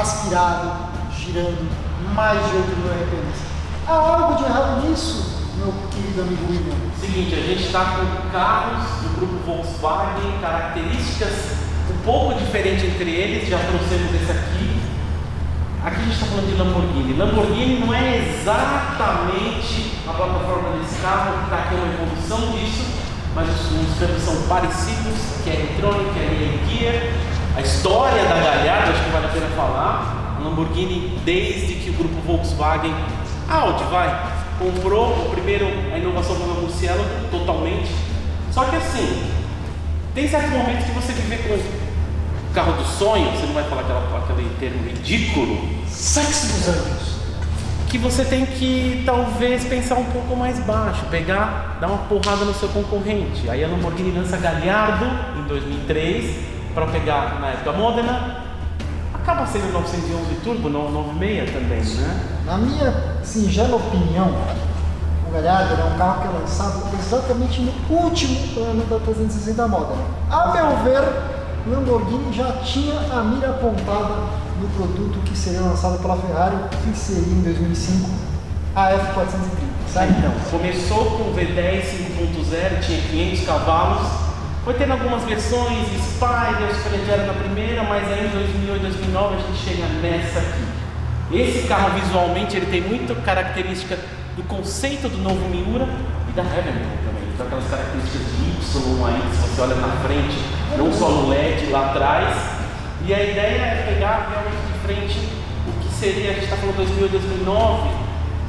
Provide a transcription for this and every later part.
aspirado, girando mais de 8.000 RPMs. Há algo de errado nisso, meu querido amigo William? Seguinte, a gente está com carros do grupo Volkswagen, características um pouco diferentes entre eles, já trouxemos esse aqui. Aqui a gente está falando de Lamborghini. Lamborghini não é exatamente a plataforma desse carro, que está aqui uma evolução disso, mas os câmbios são parecidos, que é eletrônica, que é gear. A história da Gallardo, acho que vale a pena falar. A Lamborghini, desde que o grupo Volkswagen, Audi comprou o primeiro, a inovação do Murciélago, totalmente. Só que assim, tem certos momentos que você vive com o carro do sonho, você não vai falar aquele termo ridículo, sexo dos anjos, que você tem que talvez pensar um pouco mais baixo, dar uma porrada no seu concorrente. Aí a Lamborghini lança Gallardo em 2003 para pegar na época Modena. Acaba sendo 911 Turbo, 96 também, né? Na minha singela opinião, o Gallardo é um carro que é lançado exatamente no último ano da 360 Modena. A meu ver, Lamborghini já tinha a mira apontada no produto que seria lançado pela Ferrari, que seria em 2005 a F430, certo? Então, começou com o V10 5.0, tinha 500 cavalos, foi tendo algumas versões, Spider, Superleggera na primeira, mas aí em 2008, 2009 a gente chega nessa aqui. Esse carro visualmente ele tem muita característica do conceito do novo Miura e da Hamilton também. Então aquelas características de Y aí, se você olha na frente, não só no LED lá atrás. E a ideia é pegar realmente de frente o que seria, a gente está falando 2008, 2009,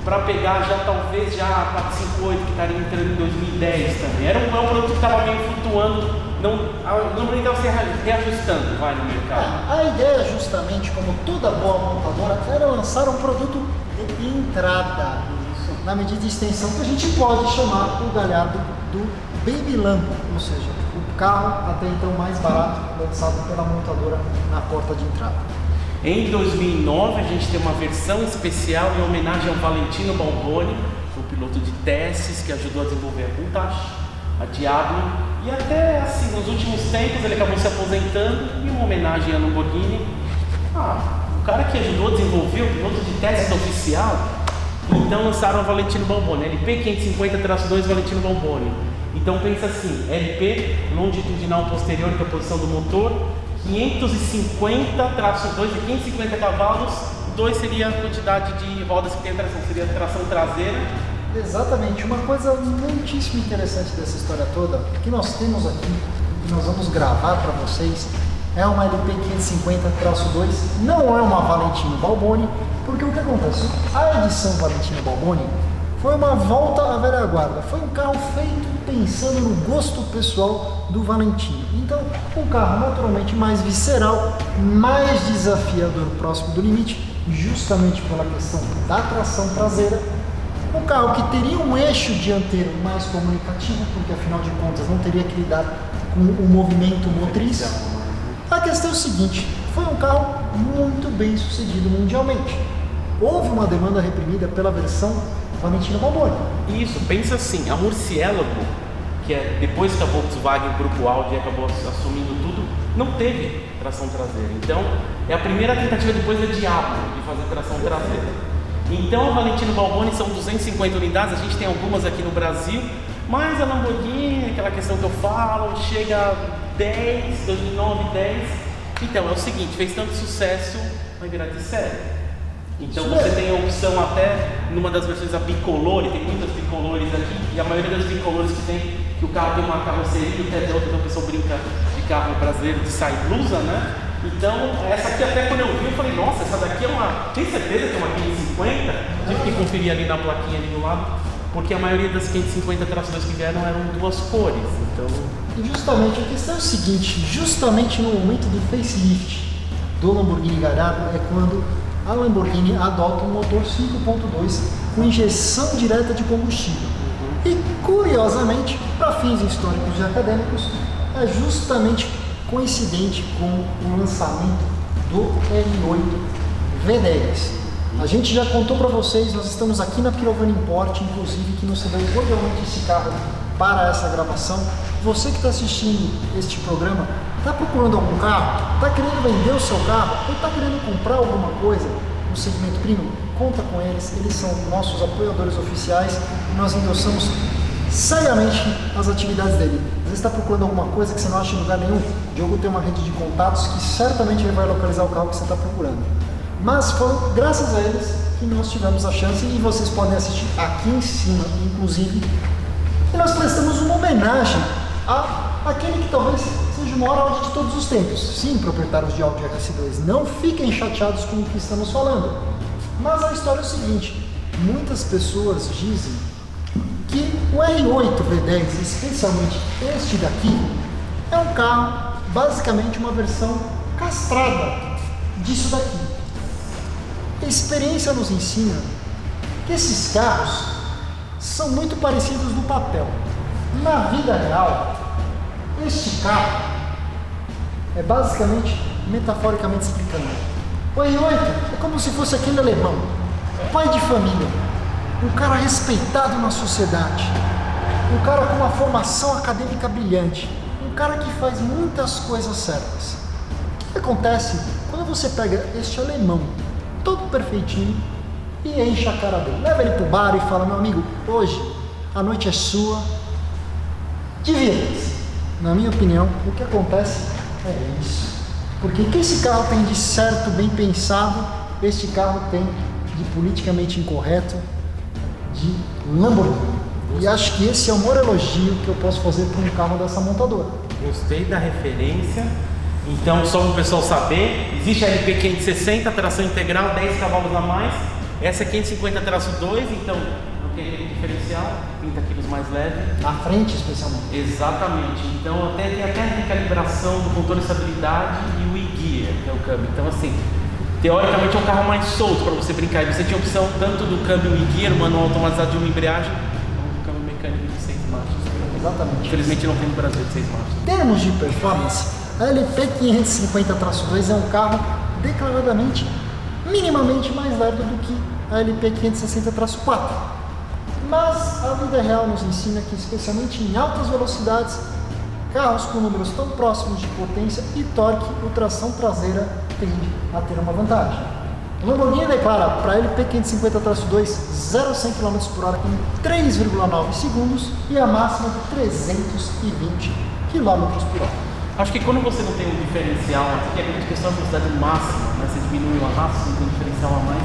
para pegar já talvez já a 458 que estaria entrando em 2010 também. Era um produto que estava meio flutuando, não estava se reajustando no mercado. A ideia, justamente, como toda boa montadora, era lançar um produto de entrada, na medida de extensão que a gente pode chamar o Gallardo do Baby Lambo, ou seja, o carro até então mais barato lançado pela montadora na porta de entrada. Em 2009 a gente tem uma versão especial em homenagem ao Valentino Balboni, o piloto de testes que ajudou a desenvolver a Countach, a Diablo, e até assim, nos últimos tempos ele acabou se aposentando em uma homenagem a Lamborghini. O cara que ajudou a desenvolver o piloto de testes oficial, então lançaram o Valentino Balboni, LP 550-2 Valentino Balboni. Então pensa assim, LP longitudinal posterior, que é a posição do motor, 550-2 e 550 cavalos, 2 seria a quantidade de rodas que tem a tração, seria a tração traseira. Exatamente, uma coisa muitíssimo interessante dessa história toda, que nós temos aqui, que nós vamos gravar para vocês, é uma LP 550-2, não é uma Valentino Balboni, porque o que acontece? A edição Valentino Balboni foi uma volta à velha guarda, foi um carro feito pensando no gosto pessoal do Valentino. Então, um carro naturalmente mais visceral, mais desafiador próximo do limite, justamente pela questão da tração traseira. Um carro que teria um eixo dianteiro mais comunicativo, porque afinal de contas não teria que lidar com o movimento motriz. A questão é o seguinte, foi um carro muito bem sucedido mundialmente. Houve uma demanda reprimida pela versão Valentino Balboni. Isso, pensa assim, a Murciélago, que é depois que a Volkswagen, o grupo Audi acabou assumindo tudo, não teve tração traseira. Então, é a primeira tentativa depois da Diablo de fazer tração traseira. Então, a Valentino Balboni são 250 unidades, a gente tem algumas aqui no Brasil, mas a Lamborghini, aquela questão que eu falo, chega a 10, 2009, 10. Então, é o seguinte, fez tanto sucesso, vai virar de série. Então você tem a opção até, numa das versões, a bicolore, tem muitas bicolores aqui, e a maioria das bicolores que tem, que o carro tem uma carroceria, e até outra, então o pessoal brinca de carro brasileiro de sair blusa, né? Então, essa aqui até quando eu vi, eu falei, nossa, essa daqui é uma, tem certeza que é uma 550? Tive que conferir ali na plaquinha ali do lado, porque a maioria das 550 trações que vieram eram duas cores, então... E justamente, a questão é o seguinte, justamente no momento do facelift do Lamborghini Gallardo é quando a Lamborghini adota um motor 5.2 com injeção direta de combustível. E, curiosamente, para fins históricos e acadêmicos, é justamente coincidente com o lançamento do R8 V10. A gente já contou para vocês, nós estamos aqui na Pirovani Import, inclusive, que nos cedeu cordialmente esse carro para essa gravação. Você que está assistindo este programa Está procurando algum carro? Está querendo vender o seu carro? Ou está querendo comprar alguma coisa no segmento premium? Conta com eles, eles são nossos apoiadores oficiais e nós endossamos seriamente as atividades dele. Às vezes está procurando alguma coisa que você não acha em lugar nenhum, o Diogo tem uma rede de contatos que certamente ele vai localizar o carro que você está procurando. Mas foi graças a eles que nós tivemos a chance, e vocês podem assistir aqui em cima, inclusive, e nós prestamos uma homenagem àquele que talvez seja o maior Audi de todos os tempos. Sim, proprietários de Audi RS2, não fiquem chateados com o que estamos falando. Mas a história é o seguinte, muitas pessoas dizem que o R8 V10, especialmente este daqui, é um carro, basicamente uma versão castrada disso daqui. A experiência nos ensina que esses carros são muito parecidos no papel. Na vida real, este carro é basicamente, metaforicamente explicando, o R8 é como se fosse aquele alemão, pai de família, um cara respeitado na sociedade, um cara com uma formação acadêmica brilhante, um cara que faz muitas coisas certas. O que acontece quando você pega este alemão, todo perfeitinho, e enche a cara dele? Leva ele pro bar e fala, meu amigo, hoje a noite é sua, divirta-se. Na minha opinião, o que acontece é isso. Porque o que esse carro tem de certo, bem pensado, este carro tem de politicamente incorreto, de Lamborghini. E acho que esse é o maior elogio que eu posso fazer para um carro dessa montadora. Gostei da referência. Então, só para o pessoal saber, existe a LP 560, tração integral, 10 cavalos a mais. Essa é 550-2, então não tem aquele diferencial, 30 quilos mais leve. Na frente, especialmente. Exatamente. Então, tem até a recalibração do controle de estabilidade e o e-gear, que é o câmbio. Então, assim, teoricamente é um carro mais solto para você brincar. E você tinha opção tanto do câmbio e-gear, manual automatizado de uma embreagem, como do câmbio mecânico de 6 marchas. Exatamente. Infelizmente não tem no Brasil de 6 marchas. Em termos de performance, a LP 550-2 é um carro declaradamente, minimamente mais leve do que a LP 560-4. Mas a vida real nos ensina que, especialmente em altas velocidades, carros com números tão próximos de potência e torque, o tração traseira tende a ter uma vantagem. O Lamborghini declara para a LP 550-2 0 a 100 km por hora em 3,9 segundos e a máxima de 320 km por hora. Acho que quando você não tem um diferencial, aqui é a grande questão da velocidade máxima, né? Você diminui o arrasto, você tem um diferencial a mais,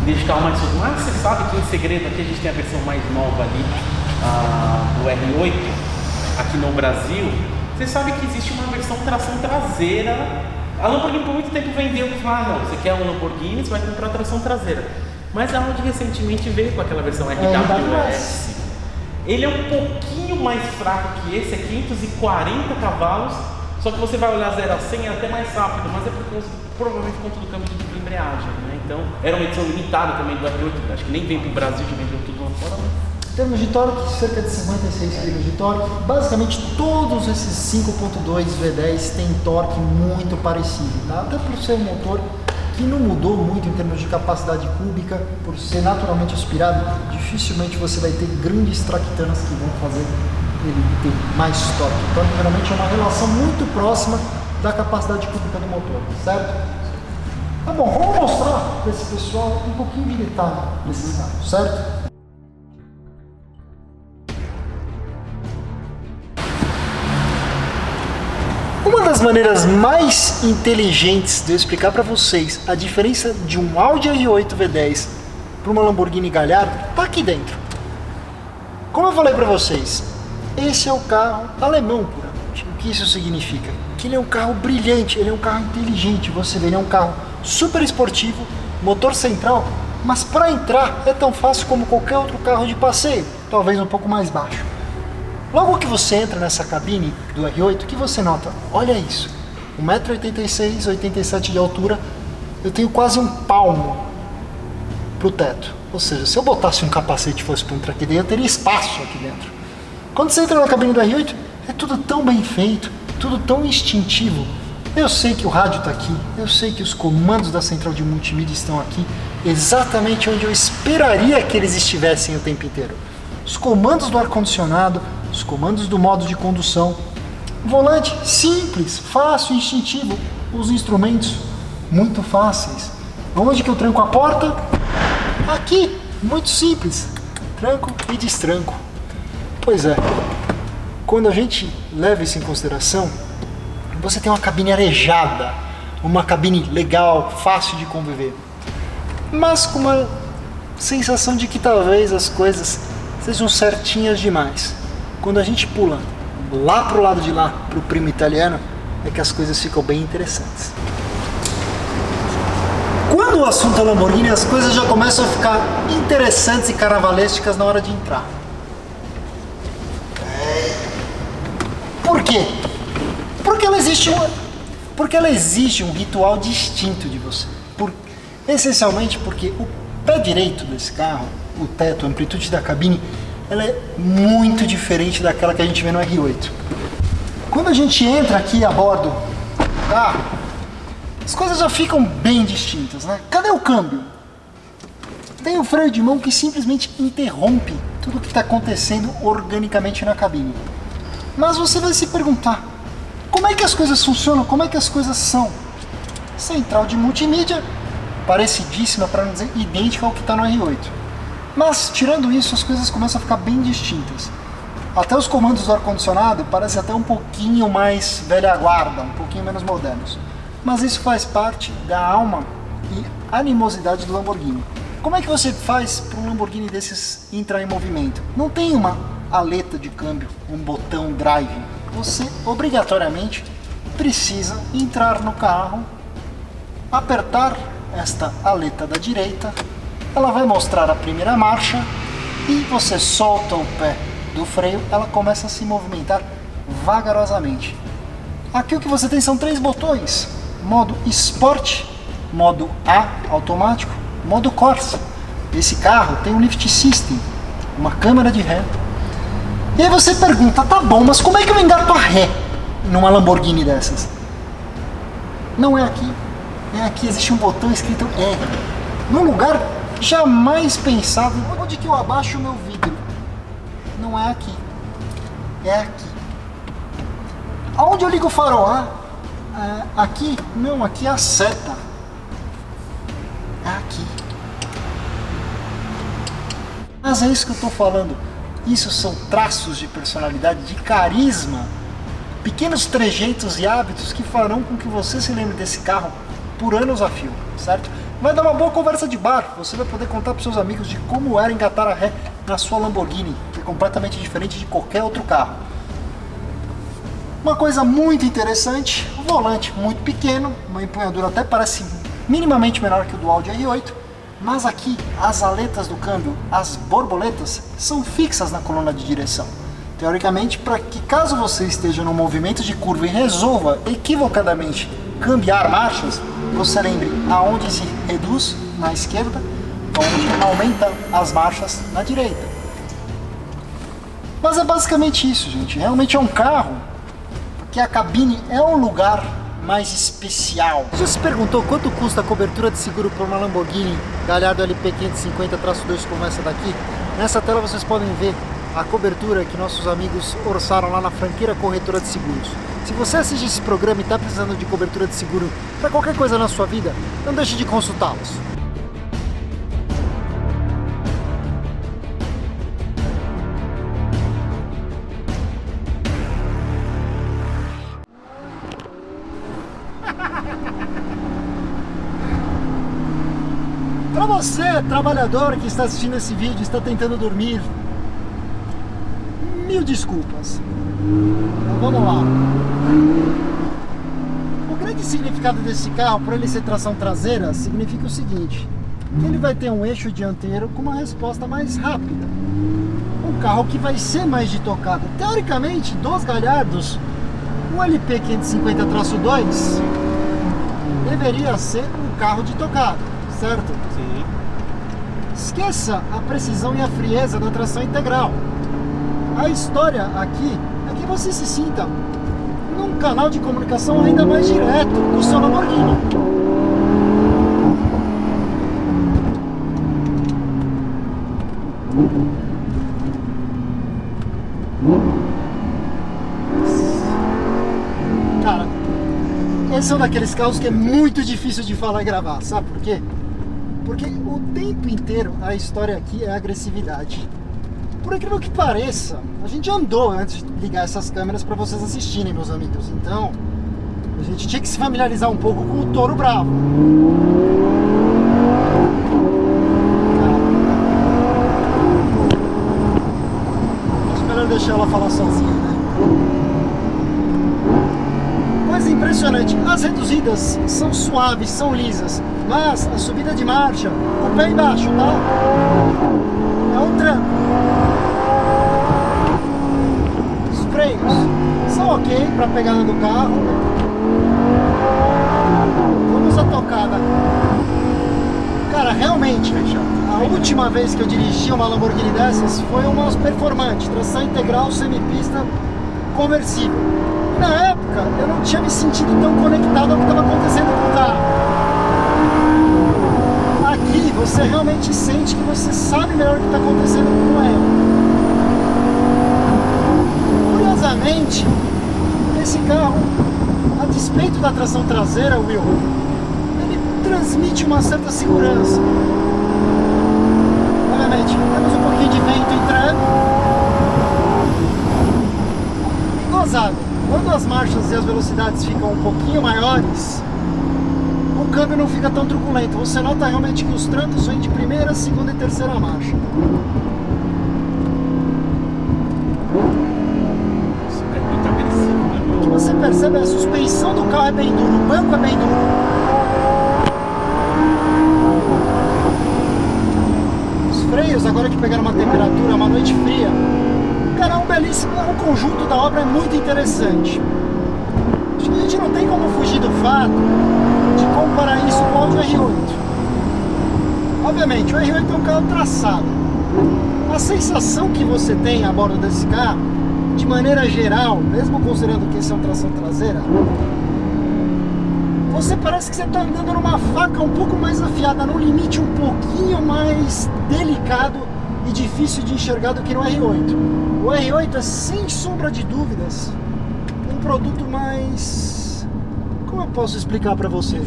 deixa o carro mais solto. Mas você sabe que em segredo aqui a gente tem a versão mais nova ali, do R8, aqui no Brasil. Você sabe que existe uma versão tração traseira. A Lamborghini por muito tempo vendeu e falou, não, você quer um Lamborghini, você vai comprar tração traseira. Mas a Audi recentemente veio com aquela versão RWS. Ele é um pouquinho mais fraco que esse, é 540 cavalos, só que você vai olhar 0 a 100 é até mais rápido, mas é provavelmente por conta do câmbio de dupla embreagem, né? Então, era uma edição limitada também do R8, acho que nem veio para o Brasil, já vendeu tudo lá fora. Em termos de torque, cerca de 56 kg de torque. Basicamente, todos esses 5.2 V10 têm torque muito parecido, tá? Até por ser um motor que não mudou muito em termos de capacidade cúbica, por ser naturalmente aspirado, dificilmente você vai ter grandes traquitanas que vão fazer ele ter mais torque. Então, geralmente é uma relação muito próxima da capacidade cúbica do motor, certo? Tá bom, vamos mostrar para esse pessoal um pouquinho de detalhe desses carros, certo? Uma das maneiras mais inteligentes de eu explicar para vocês a diferença de um Audi R8 V10 para uma Lamborghini Gallardo está aqui dentro. Como eu falei para vocês, esse é o carro alemão puramente. O que isso significa? Que ele é um carro brilhante, ele é um carro inteligente. Você vê, ele é um carro super esportivo, motor central, mas para entrar é tão fácil como qualquer outro carro de passeio, talvez um pouco mais baixo. Logo que você entra nessa cabine do R8, o que você nota? Olha isso, 1,86 m, 87 de altura, eu tenho quase um palmo pro teto. Ou seja, se eu botasse um capacete e fosse para entrar aqui dentro, eu teria espaço aqui dentro. Quando você entra na cabine do R8, é tudo tão bem feito, tudo tão instintivo. Eu sei que o rádio está aqui, eu sei que os comandos da central de multimídia estão aqui, exatamente onde eu esperaria que eles estivessem o tempo inteiro. Os comandos do ar-condicionado, os comandos do modo de condução, Volante simples, fácil, instintivo. Os instrumentos muito fáceis. Onde que eu tranco a porta? Aqui, muito simples. Tranco e destranco. Pois é, quando a gente leva isso em consideração, você tem uma cabine arejada, uma cabine legal, fácil de conviver, mas com uma sensação de que talvez as coisas sejam certinhas demais. Quando a gente pula lá pro lado de lá, pro primo italiano, é que as coisas ficam bem interessantes. Quando o assunto é Lamborghini, as coisas já começam a ficar interessantes e carnavalescas na hora de entrar. Por quê? Porque ela exige um ritual distinto de você. Essencialmente porque o pé direito desse carro, o teto, a amplitude da cabine, ela é muito diferente daquela que a gente vê no R8. Quando a gente entra aqui a bordo do carro, as coisas já ficam bem distintas, né? Cadê o câmbio? Tem o freio de mão que simplesmente interrompe tudo o que está acontecendo organicamente na cabine. Mas você vai se perguntar, como é que as coisas funcionam? Como é que as coisas são? Central de multimídia, parecidíssima, para não dizer idêntica ao que está no R8. Mas, tirando isso, as coisas começam a ficar bem distintas. Até os comandos do ar-condicionado parecem até um pouquinho mais velha guarda, um pouquinho menos modernos. Mas isso faz parte da alma e animosidade do Lamborghini. Como é que você faz para um Lamborghini desses entrar em movimento? Não tem uma aleta de câmbio, um botão drive. Você obrigatoriamente precisa entrar no carro, apertar esta aleta da direita, ela vai mostrar a primeira marcha e você solta o pé do freio, ela começa a se movimentar vagarosamente. Aqui o que você tem são 3 botões: modo Sport, modo A automático, modo Corsa. Esse carro tem um lift system, uma câmera de ré. E aí você pergunta, tá bom, mas como é que eu engato a ré numa Lamborghini dessas? Não é aqui. É aqui, existe um botão escrito R. Num lugar jamais pensado. Onde que eu abaixo o meu vidro? Não é aqui. É aqui. Aonde eu ligo o farol? Aqui? Não, aqui é a seta. É aqui. Mas é isso que eu estou falando. Isso são traços de personalidade, de carisma, pequenos trejeitos e hábitos que farão com que você se lembre desse carro por anos a fio, certo? Vai dar uma boa conversa de bar, você vai poder contar para seus amigos de como era engatar a ré na sua Lamborghini, que é completamente diferente de qualquer outro carro. Uma coisa muito interessante, um volante muito pequeno, uma empunhadura até parece minimamente menor que o do Audi R8, mas aqui as aletas do câmbio, as borboletas, são fixas na coluna de direção. Teoricamente, para que caso você esteja num movimento de curva e resolva equivocadamente cambiar marchas, você lembre aonde se reduz na esquerda, onde aumenta as marchas na direita. Mas é basicamente isso, gente. Realmente é um carro que a cabine é um lugar mais especial. Você se perguntou quanto custa a cobertura de seguro para uma Lamborghini Gallardo LP 550-2 como essa daqui? Nessa tela vocês podem ver a cobertura que nossos amigos orçaram lá na Franqueira Corretora de Seguros. Se você assiste esse programa e está precisando de cobertura de seguro para qualquer coisa na sua vida, não deixe de consultá-los. Para você, trabalhador que está assistindo esse vídeo e está tentando dormir, mil desculpas. Então vamos lá. O grande significado desse carro, por ele ser tração traseira, significa o seguinte: que ele vai ter um eixo dianteiro com uma resposta mais rápida. Um carro que vai ser mais de tocada. Teoricamente, dos Gallardos, o LP 550-2 deveria ser um carro de tocada, certo? Sim. Esqueça a precisão e a frieza da tração integral. A história aqui é que você se sinta num canal de comunicação ainda mais direto do seu Lamborghini. são daqueles carros que é muito difícil de falar e gravar, sabe por quê? Porque o tempo inteiro a história aqui é agressividade. Por incrível que pareça, a gente andou antes de ligar essas câmeras para vocês assistirem, meus amigos. Então, a gente tinha que se familiarizar um pouco com o Toro Bravo. Acho melhor deixar ela falar sozinha, né? Coisa impressionante, as reduzidas são suaves, são lisas, mas a subida de marcha, o pé embaixo, tá? É um tranco. Os freios são ok para pegada do carro. Vamos à tocada. Cara, realmente, a última vez que eu dirigi uma Lamborghini dessas foi uma performante, tração integral, semipista, conversível. E na época eu não tinha me sentido tão conectado ao que estava acontecendo com o carro. Aqui você realmente sente que você sabe melhor o que está acontecendo com ela. Curiosamente, esse carro, a despeito da tração traseira, Will, ele transmite uma certa segurança. Obviamente, temos um pouquinho de vento entrando. E gozado, quando as marchas e as velocidades ficam um pouquinho maiores, o câmbio não fica tão truculento. Você nota realmente que os trancos vêm de primeira, segunda e terceira marcha. Isso é muito agressivo, né? O que você percebe é a suspensão do carro é bem duro, o banco é bem duro. Os freios, agora que pegaram uma temperatura, uma noite fria, cara, é um belíssimo, o conjunto da obra é muito interessante. Acho que a gente não tem como fugir do fato de comparar isso com o Audi R8. Obviamente, o R8 é um carro traçado. A sensação que você tem a bordo desse carro, de maneira geral, mesmo considerando que esse é um tração traseira, você parece que você está andando numa faca um pouco mais afiada, num limite um pouquinho mais delicado e difícil de enxergar do que no R8. O R8 é, sem sombra de dúvidas, um produto mais... Como eu posso explicar para você?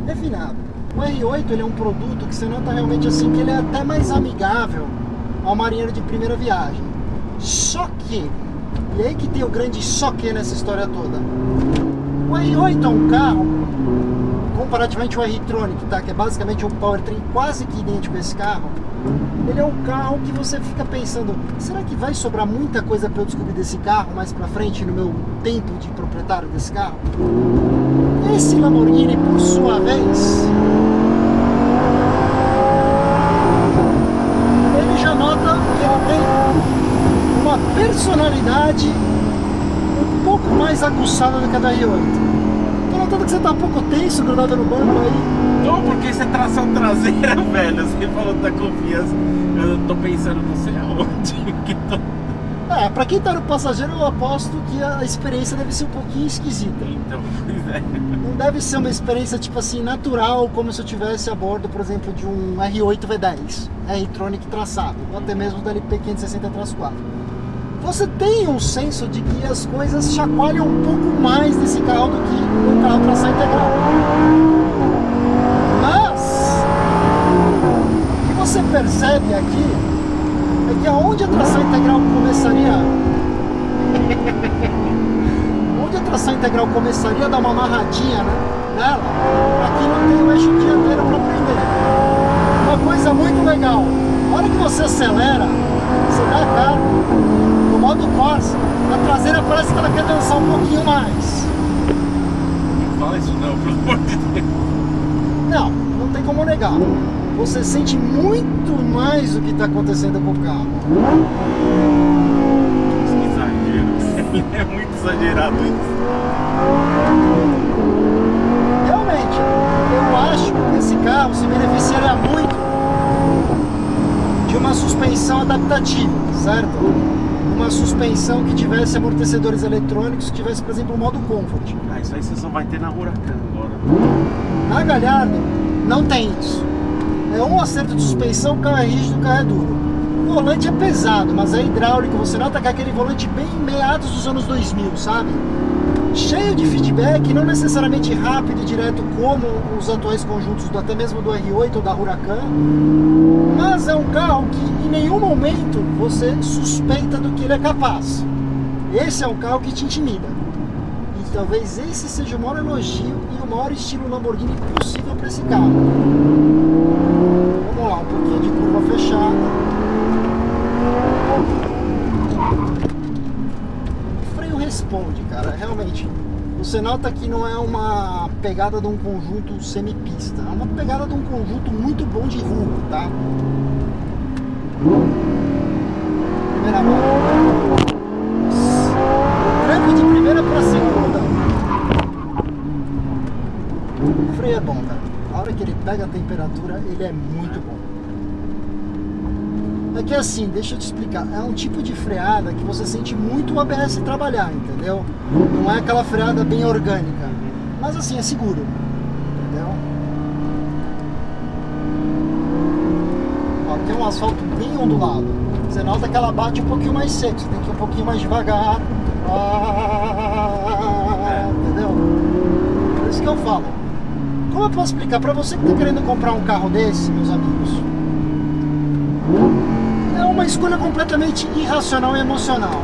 Refinado. O R8 ele é um produto que você nota realmente assim que ele é até mais amigável ao marinheiro de primeira viagem. Só que, e aí que tem o grande só que nessa história toda, o R8 é um carro, comparativamente ao R-Tronic, tá? Que é basicamente um powertrain quase que idêntico a esse carro. Ele é um carro que você fica pensando, será que vai sobrar muita coisa para eu descobrir desse carro mais pra frente no meu tempo de proprietário desse carro? Esse Lamborghini, por sua vez, ele já nota que ele tem uma personalidade um pouco mais aguçada do que a da R8. Tô notando que você tá um pouco tenso, grudado no banco aí. Não, porque isso é tração traseira, velho. Você falou da confiança. Eu tô pensando, não sei aonde que tô... Pra quem tá no passageiro, eu aposto que a experiência deve ser um pouquinho esquisita. Então, pois é. Não deve ser uma experiência, tipo assim, natural, como se eu estivesse a bordo, por exemplo, de um R8 V10, R-Tronic traçado, ou até mesmo da LP560-4. Você tem um senso de que as coisas chacoalham um pouco mais nesse carro do que um carro tração integral. Mas o que você percebe aqui é que aonde a tração integral começaria onde a tração integral começaria a dar uma amarradinha, né, nela, aqui não tem o eixo dianteiro para prender. Uma coisa muito legal, na hora que você acelera, você dá a cara, no modo Corsa, a traseira parece que ela quer dançar um pouquinho mais. Não fala isso não, pelo amor de Deus. Não tem como negar. Você sente muito mais o que está acontecendo com o carro. Que exagero. É muito exagerado isso. Realmente, eu acho que esse carro se beneficiaria muito de uma suspensão adaptativa, certo? Uma suspensão que tivesse amortecedores eletrônicos, que tivesse, por exemplo, o modo Comfort. Isso aí você só vai ter na Huracan agora. Na Gallardo, não tem isso. É um acerto de suspensão, o carro é rígido, o carro é duro. O volante é pesado, mas é hidráulico. Você nota que é aquele volante bem meados dos anos 2000, sabe? cheio de feedback, não necessariamente rápido e direto como os atuais conjuntos, até mesmo do R8 ou da Huracan, mas é um carro que em nenhum momento você suspeita do que ele é capaz. Esse é um carro que te intimida. E talvez esse seja o maior elogio e o maior estilo Lamborghini possível para esse carro. Vamos lá, um pouquinho de curva fechada. O freio responde, cara, realmente. Você nota que não é uma pegada de um conjunto semipista, é uma pegada de um conjunto muito bom de rua, tá? Primeira mão. Tranco de primeira para segunda. O freio é bom, cara. A hora que ele pega a temperatura, ele é muito bom. É que assim, deixa eu te explicar, é um tipo de freada que você sente muito o ABS trabalhar, entendeu? Não é aquela freada bem orgânica, mas assim, é seguro, entendeu? Ó, tem um asfalto bem ondulado, você nota que ela bate um pouquinho mais seco, você tem que ir um pouquinho mais devagar, entendeu? Por isso que eu falo. Como eu posso explicar para você que está querendo comprar um carro desse, meus amigos? É uma escolha completamente irracional e emocional.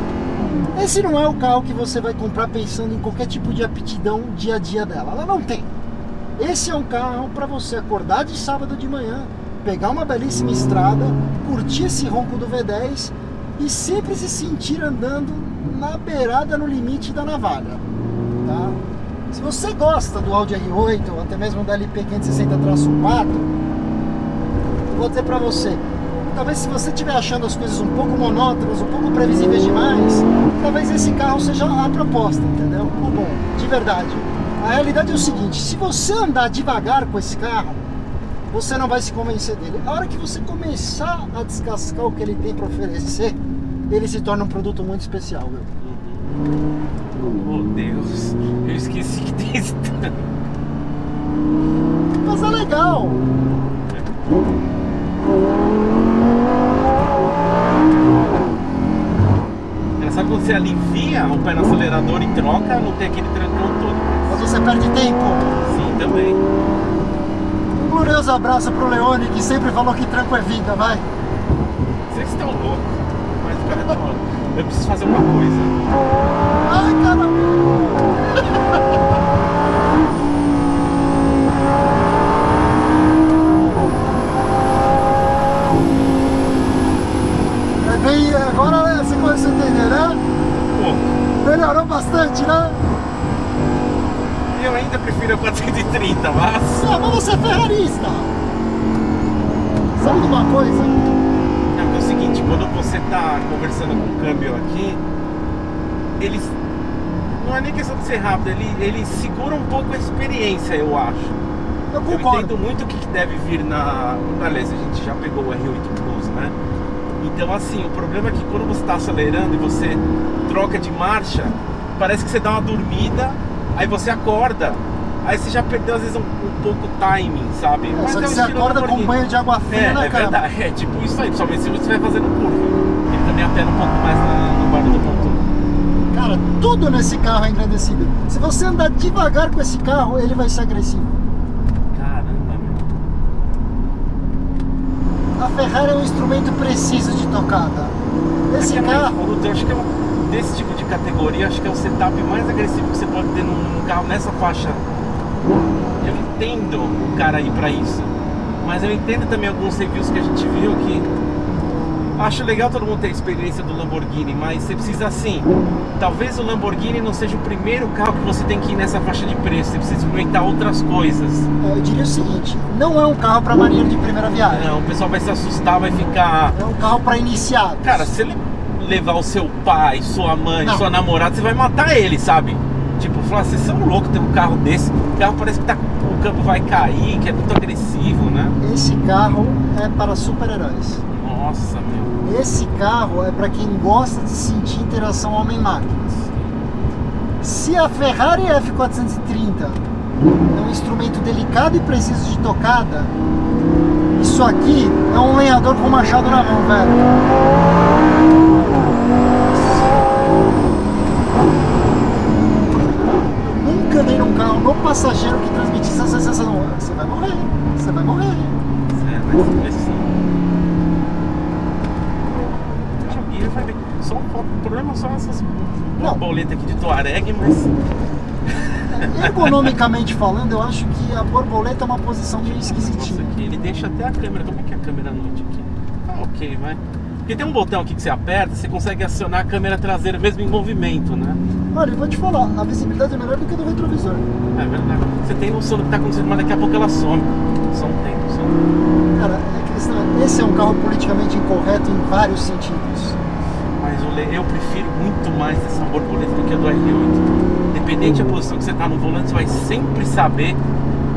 Esse não é o carro que você vai comprar pensando em qualquer tipo de aptidão dia a dia dela. Ela não tem. Esse é um carro para você acordar de sábado de manhã, pegar uma belíssima estrada, curtir esse ronco do V10 e sempre se sentir andando na beirada, no limite da navalha, tá? Se você gosta do Audi R8 ou até mesmo da LP 560-4, vou dizer para você, talvez se você estiver achando as coisas um pouco monótonas, um pouco previsíveis demais, talvez esse carro seja a proposta, entendeu? Ou bom, de verdade. A realidade é o seguinte, se você andar devagar com esse carro, você não vai se convencer dele. A hora que você começar a descascar o que ele tem para oferecer, ele se torna um produto muito especial, viu? Oh Deus, eu esqueci que tem esse tanque. Mas é legal. Sabe quando você alivia o pé no acelerador e troca, não tem aquele trancão todo. Mas você perde tempo. Sim, também. Um glorioso abraço pro Leone, que sempre falou que tranco é vida, vai. Vocês estão loucos, mas o cara tá louco. Eu preciso fazer uma coisa. Ai, caramba. É bem, agora você começa a entender, né? Pô. Melhorou bastante, né? Eu ainda prefiro a 430, mas... Não, mas você é ferrarista. Sabe de uma coisa? É o seguinte, quando você tá conversando com o câmbio aqui, eles... Não é nem questão de ser rápido, ele segura um pouco a experiência, eu acho. Eu concordo. Eu entendo muito o que deve vir na... Aliás, a gente já pegou o R8 Plus, né? Então assim, o problema é que quando você está acelerando e você troca de marcha, parece que você dá uma dormida, aí você acorda, aí você já perdeu às vezes um pouco o timing, sabe? É, mas só que um você estilo acorda com Lamborghini. banho de água fria na cama. Verdade, é tipo isso aí, principalmente se você vai fazendo curva. Ele também apela um pouco mais no barulho do motor. Cara, tudo nesse carro é engrandecido. Se você andar devagar com esse carro, ele vai ser agressivo. Caramba, meu. A Ferrari é um instrumento preciso de tocada. Esse carro... Eu acho que desse tipo de categoria, acho que é o setup mais agressivo que você pode ter num carro nessa faixa. Eu entendo o cara ir pra isso, mas eu entendo também alguns reviews que a gente viu que acho legal todo mundo ter a experiência do Lamborghini, mas você precisa assim, talvez o Lamborghini não seja o primeiro carro que você tem que ir nessa faixa de preço, você precisa experimentar outras coisas. Eu diria o seguinte, não é um carro para marinheiro de primeira viagem. Não, o pessoal vai se assustar, vai ficar... É um carro para iniciados. Cara, se ele levar o seu pai, sua mãe, não. Sua namorada, você vai matar ele, sabe? Tipo, falar, vocês são loucos ter um carro desse. O carro parece que o campo vai cair, que é muito agressivo, né? Esse carro é para super-heróis. Nossa, meu. Esse carro é para quem gosta de sentir interação homem-máquinas. Se a Ferrari F430 é um instrumento delicado e preciso de tocada, isso aqui é um lenhador com machado na mão, velho. você vem num carro no passageiro que transmitisse essa sensação, você vai morrer, você vai morrer. Vai sim. Vai ver. Só o problema são essas borboletas aqui de Touareg, mas... Ergonomicamente falando, eu acho que a borboleta é uma posição meio esquisitinha. Nossa, aqui, ele deixa até a câmera. Como é que é a câmera à noite aqui? Tá ok, vai. Porque tem um botão aqui que você aperta, você consegue acionar a câmera traseira mesmo em movimento, né? Olha, eu vou te falar, a visibilidade é melhor do que a do retrovisor. É verdade. Você tem noção do que tá acontecendo, mas daqui a pouco ela some. Só um tempo, só. Cara, esse é um carro politicamente incorreto em vários sentidos. Mas eu prefiro muito mais essa borboleta do que a do R8. Independente da posição que você tá no volante, você vai sempre saber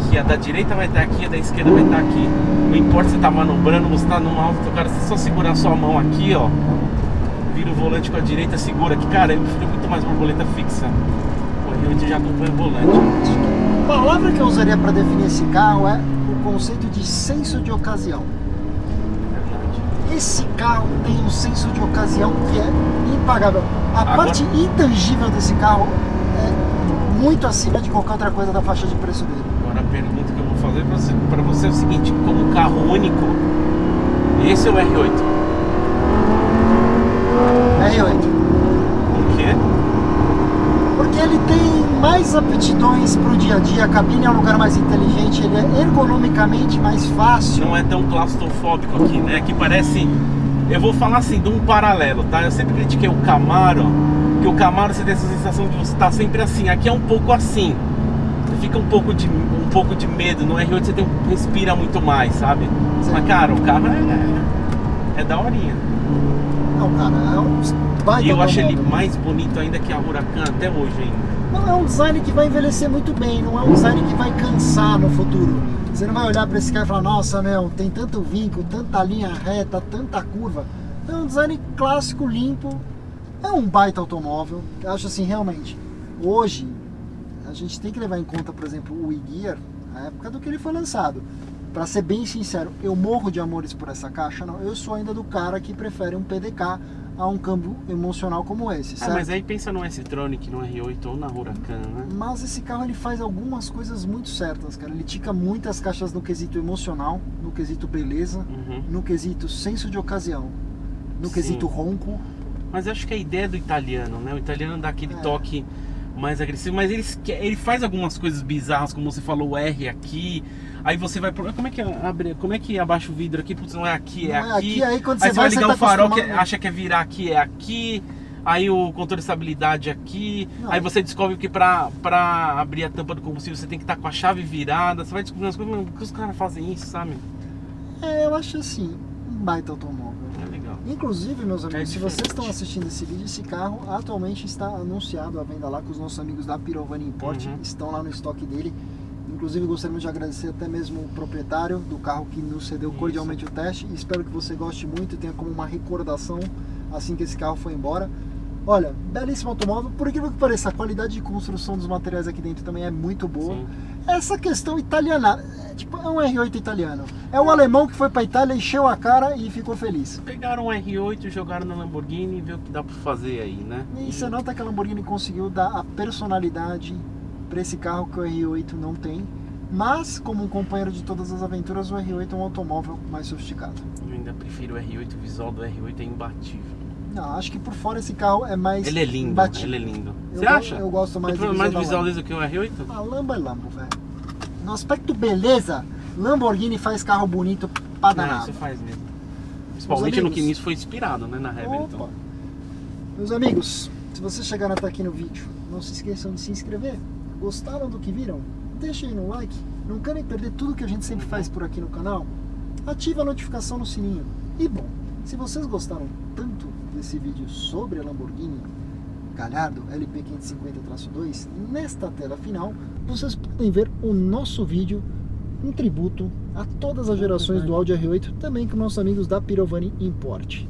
que a da direita vai estar aqui, a da esquerda vai estar aqui. Não importa se você tá manobrando, você tá num alto, cara, você só segurar a sua mão aqui, ó. Vira o volante com a direita, segura aqui. Cara, eu prefiro muito mais borboleta fixa. O R8 já acompanha o volante. A palavra que eu usaria para definir esse carro é o conceito de senso de ocasião. Esse carro tem um senso de ocasião que é impagável. A parte intangível desse carro é muito acima de qualquer outra coisa da faixa de preço dele. Agora a pergunta que eu vou fazer para você é o seguinte: como carro único, esse é o R8? R8. Por quê? Porque ele tem mais aptidões para o dia a dia, a cabine é um lugar mais inteligente, ele é ergonomicamente mais fácil. Não é tão claustrofóbico aqui, né? Aqui parece... Eu vou falar assim, de um paralelo, tá? Eu sempre critiquei o Camaro, que o Camaro você tem essa sensação de você estar sempre assim. Aqui é um pouco assim. Você fica um pouco de medo. No R8 você respira muito mais, sabe? Sim. Mas, cara, o carro é daorinha. Não, cara, é um baita. E eu acho ele mais bonito ainda que a Huracan até hoje ainda. Não é um design que vai envelhecer muito bem, não é um design que vai cansar no futuro. Você não vai olhar para esse carro e falar, nossa, meu, tem tanto vinco, tanta linha reta, tanta curva. É um design clássico, limpo, é um baita automóvel. Eu acho assim, realmente, hoje a gente tem que levar em conta, por exemplo, o e-Gear, a época do que ele foi lançado. Para ser bem sincero, eu morro de amores por essa caixa, não. Eu sou ainda do cara que prefere um PDK a um câmbio emocional como esse, certo? Mas aí pensa no S-Tronic, no R8 ou na Huracan, né? Mas esse carro ele faz algumas coisas muito certas, cara. Ele tica muitas caixas no quesito emocional, no quesito beleza, no quesito senso de ocasião, no quesito ronco. Mas eu acho que a ideia do italiano, né? O italiano dá aquele toque mais agressivo, mas ele faz algumas coisas bizarras, como você falou, o R aqui. Aí você vai pro... Como é que abaixa o vidro aqui? Putz, não é aqui, é aqui. Aí quando você vai ligar o farol, acha que é virar aqui, é aqui. Aí o controle de estabilidade aqui. Aí você descobre que pra abrir a tampa do combustível você tem que estar com a chave virada. Você vai descobrindo as coisas, por que os caras fazem isso, sabe? Eu acho assim, um baita automóvel. É legal. Inclusive, meus amigos, se vocês estão assistindo esse vídeo, esse carro atualmente está anunciado à venda lá com os nossos amigos da Pirovani Import. Estão lá no estoque dele. Inclusive gostaríamos de agradecer até mesmo o proprietário do carro que nos cedeu cordialmente o teste. E espero que você goste muito e tenha como uma recordação assim que esse carro foi embora. Olha, belíssimo automóvel. Por incrível que pareça, a qualidade de construção dos materiais aqui dentro também é muito boa. Sim. Essa questão italiana, é um R8 italiano. É um alemão que foi pra Itália, encheu a cara e ficou feliz. Pegaram um R8, jogaram na Lamborghini e viu o que dá pra fazer aí, né? E você nota que a Lamborghini conseguiu dar a personalidade para esse carro que o R8 não tem, mas como um companheiro de todas as aventuras, o R8 é um automóvel mais sofisticado. Eu ainda prefiro o R8, o visual do R8 é imbatível. Não, acho que por fora esse carro é mais Ele é lindo, imbatível. Ele é lindo. Você acha? Eu gosto mais do visual dele do que o R8? A Lambo é Lambo, velho. No aspecto beleza, Lamborghini faz carro bonito pra danado. Isso faz mesmo. Principalmente no que nisso foi inspirado, né, na Hamilton. Meus amigos, se vocês chegaram até aqui no vídeo, não se esqueçam de se inscrever. Gostaram do que viram? Deixem aí no like. Não querem perder tudo que a gente sempre faz por aqui no canal? Ativa a notificação no sininho. E bom, se vocês gostaram tanto desse vídeo sobre a Lamborghini Gallardo LP550-2, nesta tela final vocês podem ver o nosso vídeo em tributo a todas as gerações do Audi R8, também com nossos amigos da Pirovani Import.